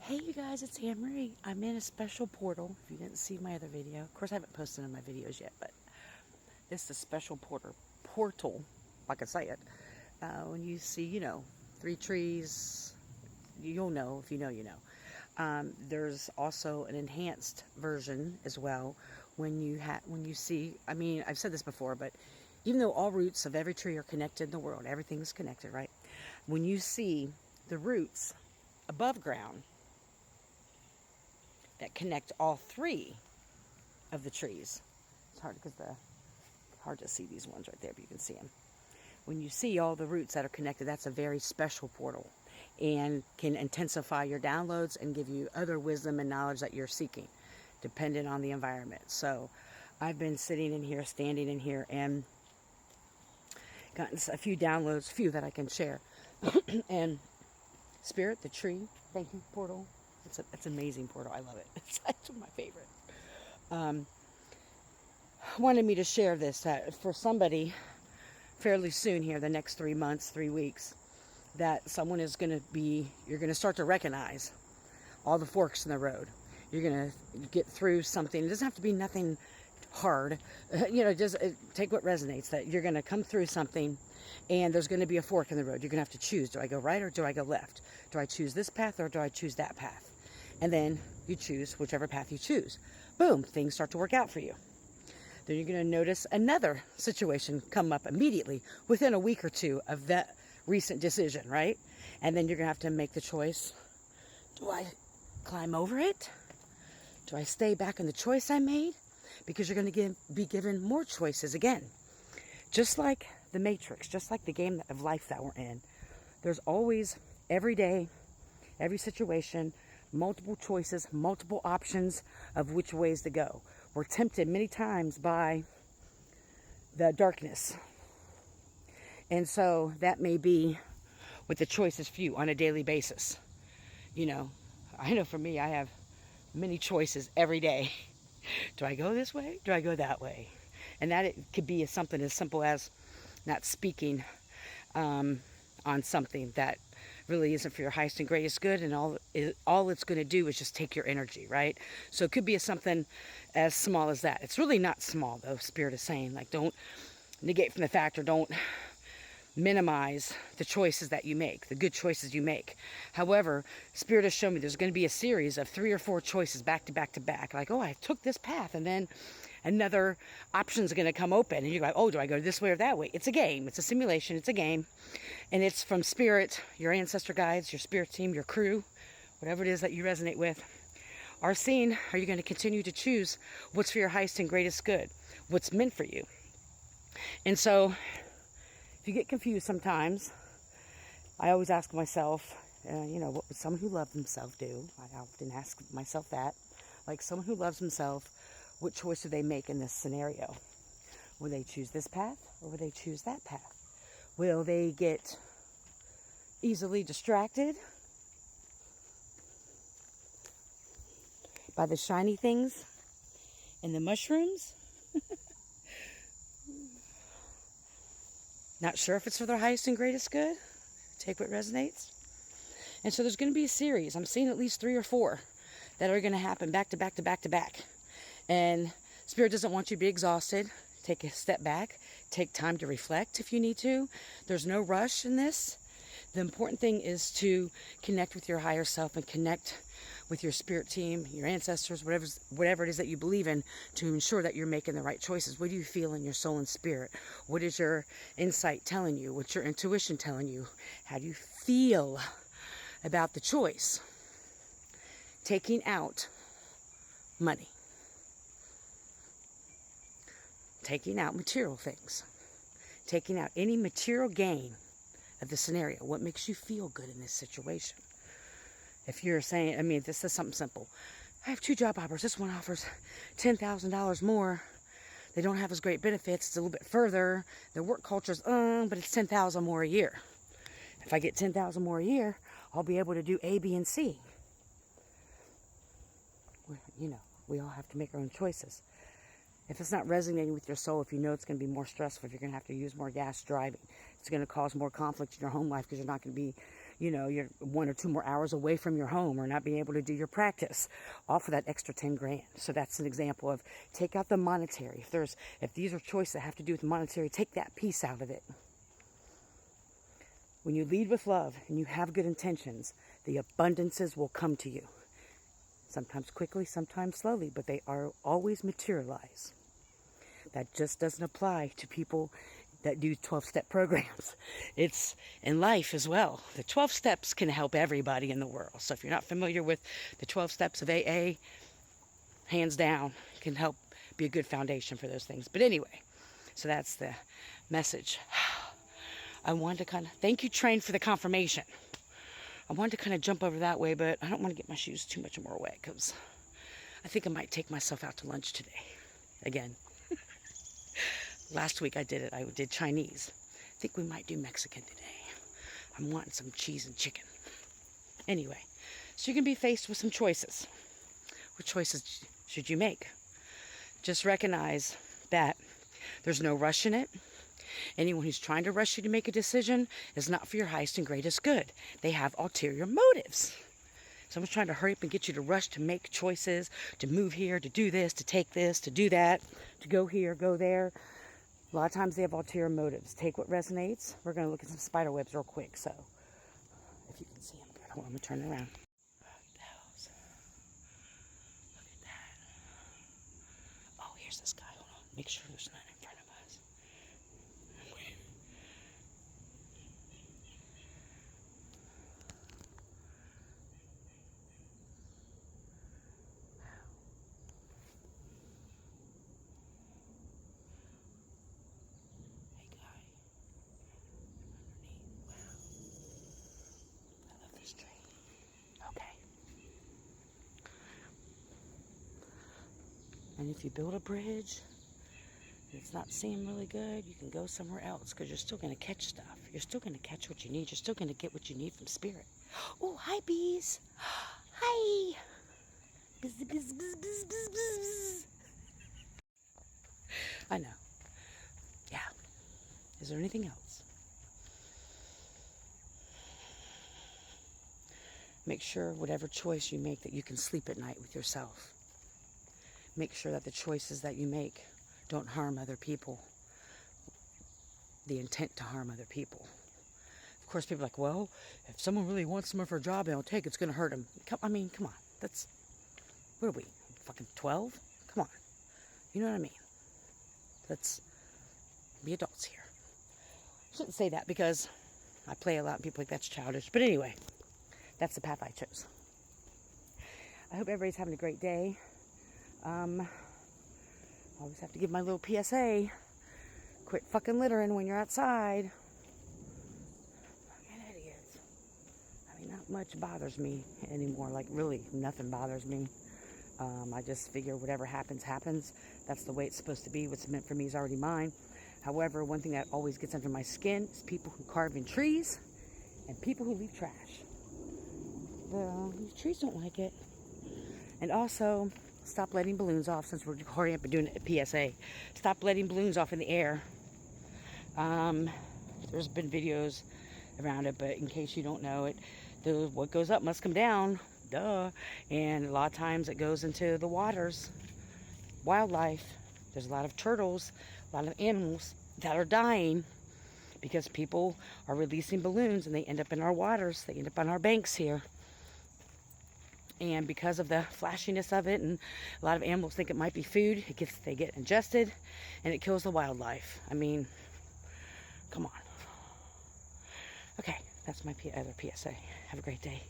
Hey you guys, it's Anne Marie. I'm in a special portal. If you didn't see my other video, of course I haven't posted on my videos yet, but this is a special portal, if I can say it. When you see, three trees, you'll know. If you know, you know. There's also an enhanced version as well. When you see, I mean, I've said this before, but even though all roots of every tree are connected in the world, everything's connected, right? When you see the roots above ground that connect all three of the trees. It's hard because hard to see these ones right there, but you can see them. When you see all the roots that are connected, that's a very special portal and can intensify your downloads and give you other wisdom and knowledge that you're seeking, dependent on the environment. So I've been sitting in here, standing in here, and gotten a few downloads, few that I can share. And Spirit, the tree, thank you, portal. It's an amazing portal. I love it. It's one of my favorite. Wanted me to share this for somebody fairly soon here, the next 3 months, 3 weeks, that someone is going to be, you're going to start to recognize all the forks in the road. You're going to get through something. It doesn't have to be nothing hard. Just take what resonates, that you're going to come through something and there's going to be a fork in the road. You're going to have to choose. Do I go right or do I go left? Do I choose this path or do I choose that path? And then you choose whichever path you choose. Boom, things start to work out for you. Then you're going to notice another situation come up immediately within a week or two of that recent decision, right? And then you're going to have to make the choice. Do I climb over it? Do I stay back in the choice I made? Because you're going to be given more choices again. Just like the Matrix, just like the game of life that we're in, there's always, every day, every situation, multiple choices, multiple options of which ways to go. We're tempted many times by the darkness. And so that may be with the choices few on a daily basis. I know for me, I have many choices every day. Do I go this way? Do I go that way? And that it could be something as simple as not speaking on something that really isn't for your highest and greatest good, and all it's going to do is just take your energy, right? So it could be something as small as that. It's really not small, though. Spirit is saying, like, don't negate from the fact, or don't minimize the choices that you make, the good choices you make. However, Spirit has shown me there's going to be a series of 3 or 4 choices back to back to back. Like, oh, I took this path, and then another option's going to come open, and you're like, oh, do I go this way or that way? It's a game. It's a simulation. It's a game. And it's from Spirit, your ancestor guides, your spirit team, your crew, whatever it is that you resonate with, are seeing, are you going to continue to choose what's for your highest and greatest good, what's meant for you? And so, if you get confused sometimes, I always ask myself, what would someone who loved themselves do? I often ask myself that. Like, someone who loves themselves, what choice do they make in this scenario? Will they choose this path or will they choose that path? Will they get easily distracted by the shiny things and the mushrooms? Not sure if it's for their highest and greatest good? Take what resonates. And so there's going to be a series. I'm seeing at least 3 or 4 that are going to happen back to back to back to back. And Spirit doesn't want you to be exhausted. Take a step back. Take time to reflect if you need to. There's no rush in this. The important thing is to connect with your higher self and connect with your spirit team, your ancestors, whatever it is that you believe in, to ensure that you're making the right choices. What do you feel in your soul and spirit? What is your insight telling you? What's your intuition telling you? How do you feel about the choice? Taking out money. Taking out material things. Taking out any material gain of the scenario. What makes you feel good in this situation? If you're saying, this is something simple. I have 2 job offers. This one offers $10,000 more. They don't have as great benefits. It's a little bit further. Their work culture's, but it's $10,000 more a year. If I get $10,000 more a year, I'll be able to do A, B, and C. We all have to make our own choices. If it's not resonating with your soul, if you know it's going to be more stressful, if you're going to have to use more gas driving, it's going to cause more conflict in your home life because you're not going to be you know, you're 1 or 2 more hours away from your home, or not being able to do your practice, all for that extra 10 grand. So that's an example of take out the monetary. If these are choices that have to do with monetary, take that piece out of it. When you lead with love and you have good intentions, the abundances will come to you. Sometimes quickly, sometimes slowly, but they are always materialize. That just doesn't apply to people that do 12-step programs. It's in life as well. The 12 steps can help everybody in the world. So if you're not familiar with the 12 steps of AA, hands down, can help be a good foundation for those things. But anyway, so that's the message. I wanted to kind of, thank you, Train, for the confirmation. I wanted to kind of jump over that way, but I don't want to get my shoes too much more wet, because I think I might take myself out to lunch today. Again. Last week I did it. I did Chinese. I think we might do Mexican today. I'm wanting some cheese and chicken. Anyway, so you can be faced with some choices. What choices should you make? Just recognize that there's no rush in it. Anyone who's trying to rush you to make a decision is not for your highest and greatest good. They have ulterior motives. Someone's trying to hurry up and get you to rush to make choices, to move here, to do this, to take this, to do that, to go here, go there. A lot of times they have ulterior motives. Take what resonates. We're going to look at some spider webs real quick. So, if you can see them, hold on, I'm going to turn it around. Look at that. Oh, here's this guy. Hold on. Make sure there's none in front of us. Wait. And if you build a bridge and it's not seeming really good, you can go somewhere else, because you're still going to catch stuff. You're still going to catch what you need. You're still going to get what you need from spirit. Oh, hi, bees. Hi. Bzz, bzz, bzz, bzz, bzz, bzz. I know. Yeah. Is there anything else? Make sure whatever choice you make that you can sleep at night with yourself. Make sure that the choices that you make don't harm other people. The intent to harm other people. Of course, people are like, well, if someone really wants some of her job, they'll take it. It's going to hurt them. I mean, come on. What are we, fucking 12? Come on. You know what I mean? Let's be adults here. I shouldn't say that because I play a lot and people think that's childish. But anyway, that's the path I chose. I hope everybody's having a great day. Always have to give my little PSA. Quit fucking littering when you're outside. Fucking idiots. I mean, not much bothers me anymore. Like, really, nothing bothers me. I just figure whatever happens, happens. That's the way it's supposed to be. What's meant for me is already mine. However, one thing that always gets under my skin is people who carve in trees and people who leave trash. The trees don't like it. And also, stop letting balloons off, since we're hurrying up and doing a PSA. Stop letting balloons off in the air. There's been videos around it, but in case you don't know it, what goes up must come down. Duh. And a lot of times it goes into the waters. Wildlife. There's a lot of turtles, a lot of animals that are dying because people are releasing balloons and they end up in our waters. They end up on our banks here. And because of the flashiness of it, and a lot of animals think it might be food, they get ingested, and it kills the wildlife. I mean, come on. Okay, that's my other PSA. Have a great day.